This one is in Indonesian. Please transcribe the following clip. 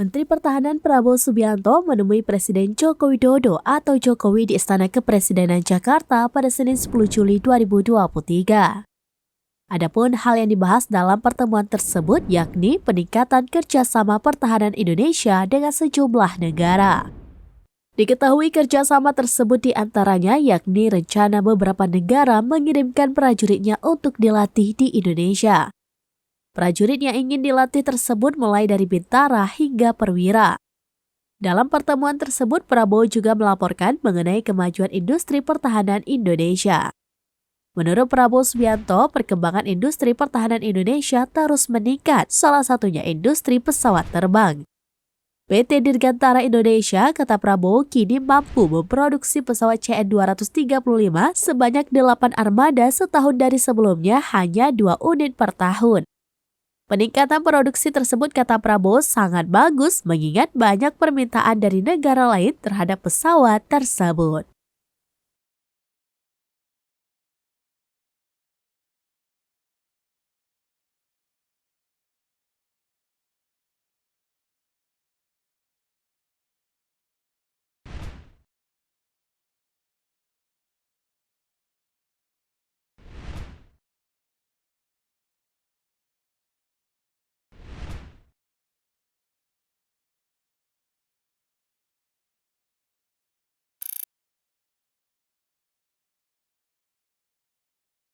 Menteri Pertahanan Prabowo Subianto menemui Presiden Joko Widodo atau Jokowi di Istana Kepresidenan Jakarta pada Senin 10 Juli 2023. Adapun hal yang dibahas dalam pertemuan tersebut yakni peningkatan kerjasama pertahanan Indonesia dengan sejumlah negara. Diketahui kerjasama tersebut diantaranya yakni rencana beberapa negara mengirimkan prajuritnya untuk dilatih di Indonesia. Prajurit yang ingin dilatih tersebut mulai dari bintara hingga perwira. Dalam pertemuan tersebut, Prabowo juga melaporkan mengenai kemajuan industri pertahanan Indonesia. Menurut Prabowo Subianto, perkembangan industri pertahanan Indonesia terus meningkat, salah satunya industri pesawat terbang. PT Dirgantara Indonesia, kata Prabowo, kini mampu memproduksi pesawat CN-235 sebanyak 8 armada setahun dari sebelumnya hanya 2 unit per tahun. Peningkatan produksi tersebut, kata Prabowo, sangat bagus mengingat banyak permintaan dari negara lain terhadap pesawat tersebut.